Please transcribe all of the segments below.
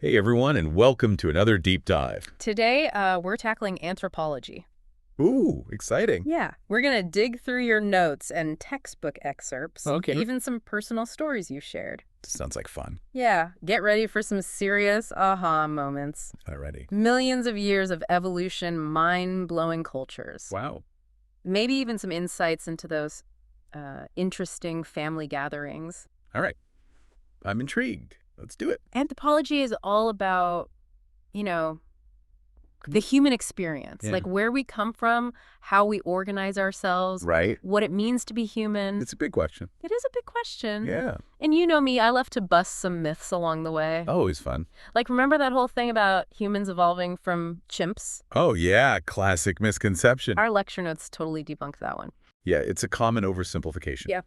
Hey everyone, and welcome to another deep dive. Today, we're tackling anthropology. Ooh, exciting. Yeah. We're going to dig through your notes and textbook excerpts, Okay. even some personal stories you shared. Sounds like fun. Yeah, get ready for some serious aha moments. Alrighty. Millions of years of evolution, mind-blowing cultures. Wow. Maybe even some insights into those interesting family gatherings. All right. I'm intrigued. Let's do it. Anthropology is all about, you know, the human experience, Yeah. like where we come from, how we organize ourselves, Right. what it means to be human. It's a big question. It is a big question. Yeah. And you know me, I love to bust some myths along the way. Always fun. Like, remember that whole thing about humans evolving from chimps? Oh, yeah. Classic misconception. Our lecture notes totally debunked that one. Yeah, it's a common oversimplification. Yeah.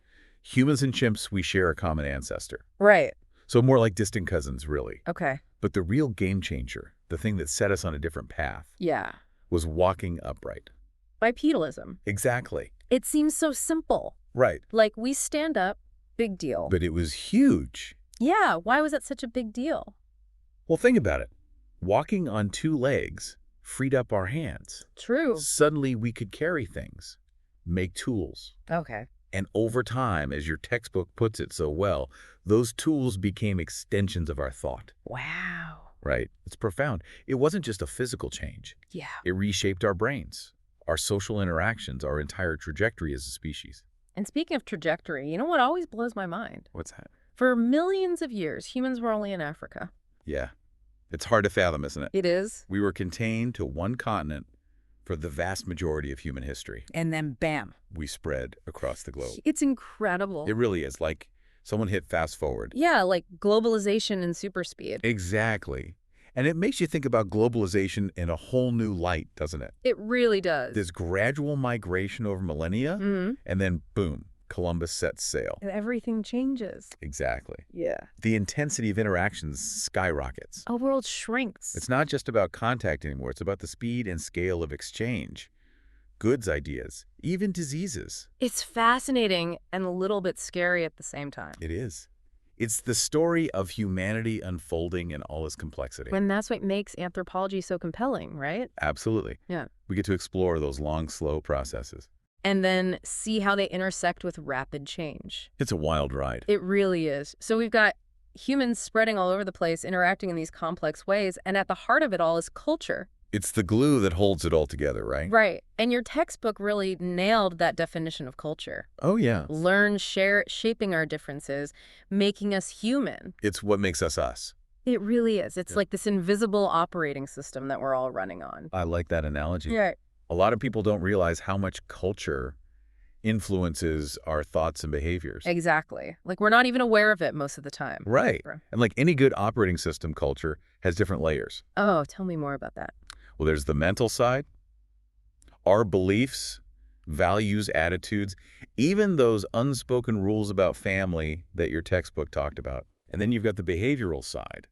Humans and chimps, we share a common ancestor. Right. So more like distant cousins, really. Okay. But the real game changer, the thing that set us on a different path, Yeah. was walking upright. Bipedalism. Exactly. It seems so simple. Right. Like, we stand up, big deal. But it was huge. Yeah, why was that such a big deal? Well, think about it. Walking on two legs freed up our hands. True. Suddenly we could carry things, make tools. Okay. And over time, as your textbook puts it so well, those tools became extensions of our thought. Wow. Right? It's profound. It wasn't just a physical change. Yeah. It reshaped our brains, our social interactions, our entire trajectory as a species. And speaking of trajectory, you know what always blows my mind? What's that? For millions of years, humans were only in Africa. Yeah. It's hard to fathom, isn't it? It is. We were contained to one continent for the vast majority of human history. And then bam. We spread across the globe. It's incredible. It really is. Like someone hit fast forward. Yeah, like globalization and super speed. Exactly. And it makes you think about globalization in a whole new light, doesn't it? It really does. This gradual migration over millennia, Mm-hmm. and then boom, Columbus sets sail. And everything changes. Exactly. Yeah. The intensity of interactions skyrockets. Our world shrinks. It's not just about contact anymore. It's about the speed and scale of exchange. Goods, ideas, even diseases. It's fascinating and a little bit scary at the same time. It is. It's the story of humanity unfolding in all its complexity. And that's what makes anthropology so compelling, right? Absolutely. Yeah. We get to explore those long, slow processes. And then see how they intersect with rapid change. It's a wild ride. It really is. So we've got humans spreading all over the place, interacting in these complex ways, and at the heart of it all is culture. It's the glue that holds it all together, right? Right. And your textbook really nailed that definition of culture. Oh, yeah. Learn, share, shaping our differences, making us human. It's what makes us us. It really is. It's Yeah. like this invisible operating system that we're all running on. I like that analogy. Right. A lot of people don't realize how much culture influences our thoughts and behaviors. Exactly. Like, we're not even aware of it most of the time. Right. And like any good operating system, culture has different layers. Oh, tell me more about that. Well, there's the mental side, our beliefs, values, attitudes, even those unspoken rules about family that your textbook talked about. And then you've got the behavioral side,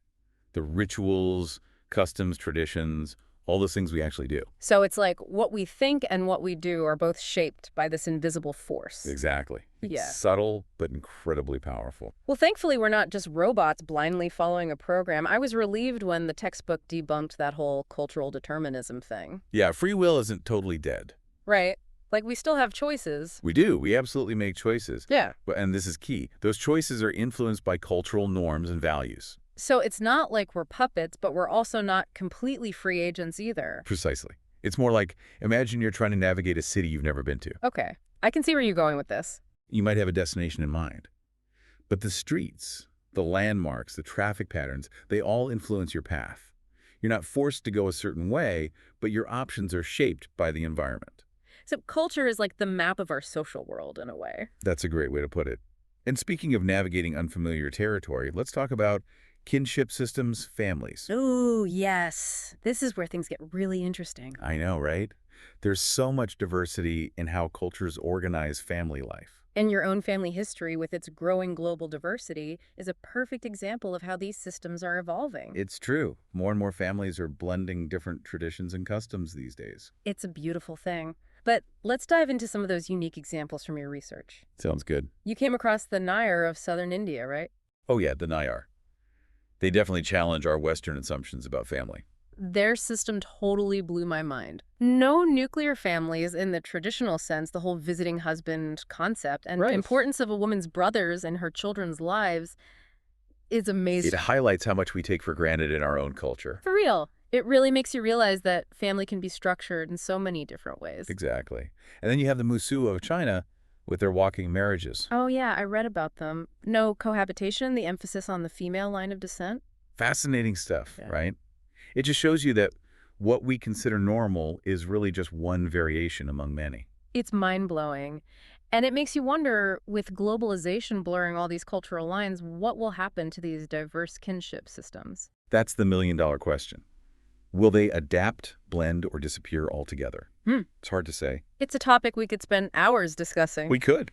the rituals, customs, traditions, all those things we actually do. So it's like what we think and what we do are both shaped by this invisible force. Exactly. It's Yeah. subtle, but incredibly powerful. Well, thankfully, we're not just robots blindly following a program. I was relieved when the textbook debunked that whole cultural determinism thing. Yeah, free will isn't totally dead. Right. Like, we still have choices. We do. We absolutely make choices. Yeah. And this is key. Those choices are influenced by cultural norms and values. So it's not like we're puppets, but we're also not completely free agents either. Precisely. It's more like, imagine you're trying to navigate a city you've never been to. Okay. I can see where you're going with this. You might have a destination in mind. But the streets, the landmarks, the traffic patterns, they all influence your path. You're not forced to go a certain way, but your options are shaped by the environment. So culture is like the map of our social world in a way. That's a great way to put it. And speaking of navigating unfamiliar territory, let's talk about kinship systems, families. Oh, yes. This is where things get really interesting. I know, right? There's so much diversity in how cultures organize family life. And your own family history, with its growing global diversity, is a perfect example of how these systems are evolving. It's true. More and more families are blending different traditions and customs these days. It's a beautiful thing. But let's dive into some of those unique examples from your research. Sounds good. You came across the Nair of southern India, right? Oh yeah, the Nayar. They definitely challenge our Western assumptions about family. Their system totally blew my mind. No nuclear families in the traditional sense, the whole visiting husband concept, and Right. importance of a woman's brothers and her children's lives is It amazing. highlights how much we take for granted in our own culture. For real. It really makes you realize that family can be structured in so many different ways. Exactly. And then you have the Musu of China with their walking marriages. Oh, yeah, I read about them. No cohabitation, the emphasis on the female line of descent. Fascinating stuff, Yeah. right? It just shows you that what we consider normal is really just one variation among many. It's mind-blowing. And it makes you wonder, with globalization blurring all these cultural lines, what will happen to these diverse kinship systems? That's the million-dollar question. Will they adapt, blend, or disappear altogether? Hmm. It's hard to say. It's a topic we could spend hours discussing. We could.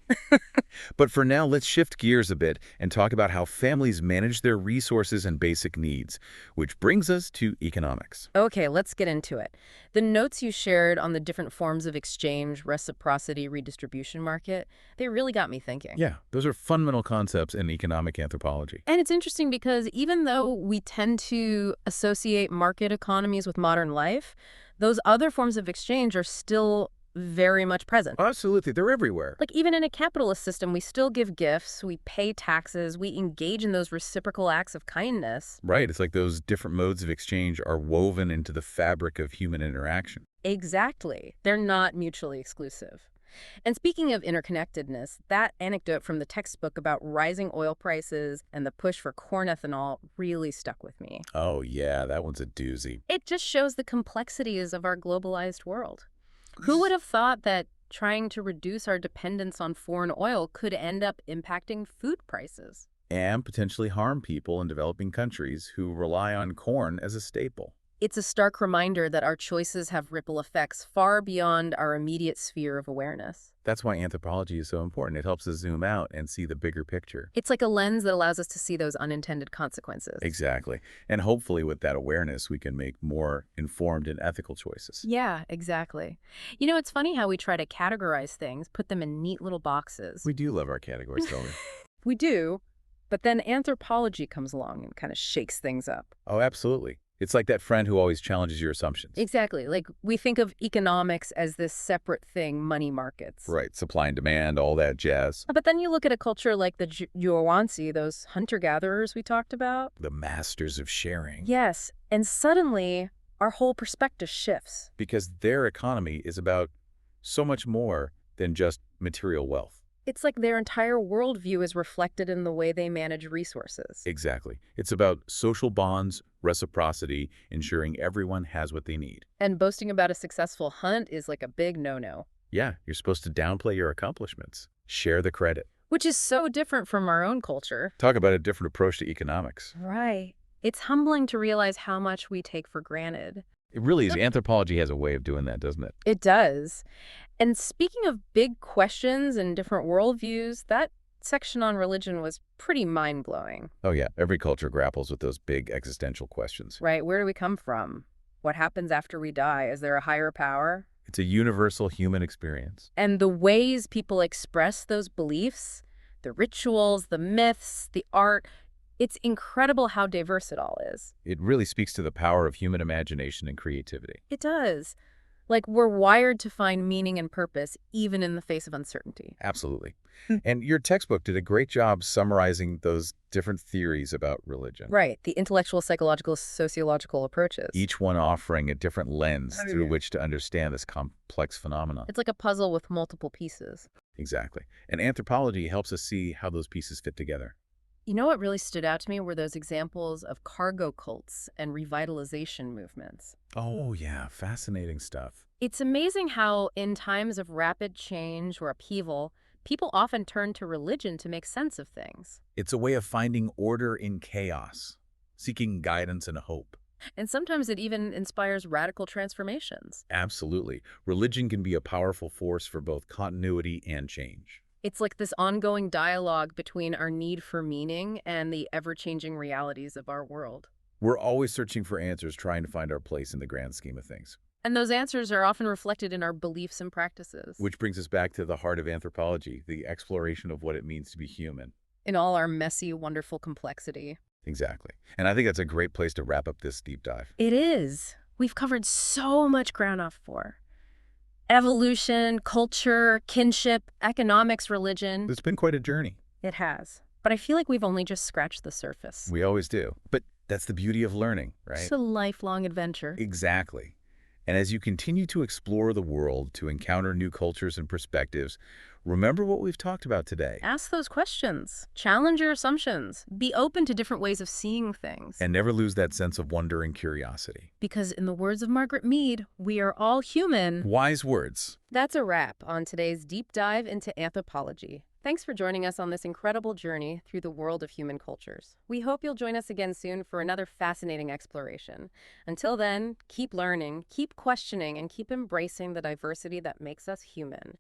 But for now, let's shift gears a bit and talk about how families manage their resources and basic needs, which brings us to economics. Okay, let's get into it. The notes you shared on the different forms of exchange, reciprocity, redistribution market, they really got me thinking. Yeah, those are fundamental concepts in economic anthropology. And it's interesting because even though we tend to associate market economies with modern life, those other forms of exchange are still very much present. Absolutely, they're everywhere. Like even in a capitalist system, we still give gifts, we pay taxes, we engage in those reciprocal acts of kindness. Right, it's like those different modes of exchange are woven into the fabric of human interaction. Exactly. They're not mutually exclusive. And speaking of interconnectedness, that anecdote from the textbook about rising oil prices and the push for corn ethanol really stuck with me. Oh yeah, that one's a doozy. It just shows the complexities of our globalized world. Who would have thought that trying to reduce our dependence on foreign oil could end up impacting food prices? And potentially harm people in developing countries who rely on corn as a staple. It's a stark reminder that our choices have ripple effects far beyond our immediate sphere of awareness. That's why anthropology is so important. It helps us zoom out and see the bigger picture. It's like a lens that allows us to see those unintended consequences. Exactly. And hopefully with that awareness, we can make more informed and ethical choices. Yeah, exactly. You know, it's funny how we try to categorize things, put them in neat little boxes. We do love our categories, don't we? We do, but then anthropology comes along and kind of shakes things up. Oh, absolutely. It's like that friend who always challenges your assumptions. Exactly. Like we think of economics as this separate thing, money markets. Right. Supply and demand, all that jazz. But then you look at a culture like the Yuanzi, those hunter-gatherers we talked about. The masters of sharing. Yes, and suddenly our whole perspective shifts. Because their economy is about so much more than just material wealth. It's like their entire worldview is reflected in the way they manage resources. Exactly. It's about social bonds, reciprocity, ensuring everyone has what they need. And boasting about a successful hunt is like a big no-no. Yeah, you're supposed to downplay your accomplishments. Share the credit. Which is so different from our own culture. Talk about a different approach to economics. Right. It's humbling to realize how much we take for granted. It really is. Anthropology has a way of doing that, doesn't it? It does. And speaking of big questions and different worldviews, that section on religion was pretty mind-blowing. Oh yeah, every culture grapples with those big existential questions. Right? Where do we come from? What happens after we die? Is there a higher power? It's a universal human experience. And the ways people express those beliefs, the rituals, the myths, the art, it's incredible how diverse it all is. It really speaks to the power of human imagination and creativity. It does. Like we're wired to find meaning and purpose even in the face of uncertainty. Absolutely. And your textbook did a great job summarizing those different theories about religion. Right. The intellectual, psychological, sociological approaches. Each one offering a different lens Oh, through yeah. which to understand this complex phenomenon. It's like a puzzle with multiple pieces. Exactly. And anthropology helps us see how those pieces fit together. You know what really stood out to me were those examples of cargo cults and revitalization movements. Oh, yeah. Fascinating stuff. It's amazing how, in times of rapid change or upheaval, people often turn to religion to make sense of things. It's a way of finding order in chaos, seeking guidance and hope. And sometimes it even inspires radical transformations. Absolutely. Religion can be a powerful force for both continuity and change. It's like this ongoing dialogue between our need for meaning and the ever-changing realities of our world. We're always searching for answers, trying to find our place in the grand scheme of things. And those answers are often reflected in our beliefs and practices. Which brings us back to the heart of anthropology, the exploration of what it means to be human. In all our messy, wonderful complexity. Exactly. And I think that's a great place to wrap up this deep dive. It is. We've covered so much ground off for. Evolution, culture, kinship, economics, religion. It's been quite a journey. It has. But I feel like we've only just scratched the surface. We always do. But that's the beauty of learning, It's right? a lifelong adventure. Exactly. And as you continue to explore the world, to encounter new cultures and perspectives, remember what we've talked about today. Ask those questions. Challenge your assumptions. Be open to different ways of seeing things. And never lose that sense of wonder and curiosity. Because in the words of Margaret Mead, we are all human. Wise words. That's a wrap on today's deep dive into anthropology. Thanks for joining us on this incredible journey through the world of human cultures. We hope you'll join us again soon for another fascinating exploration. Until then, keep learning, keep questioning, and keep embracing the diversity that makes us human.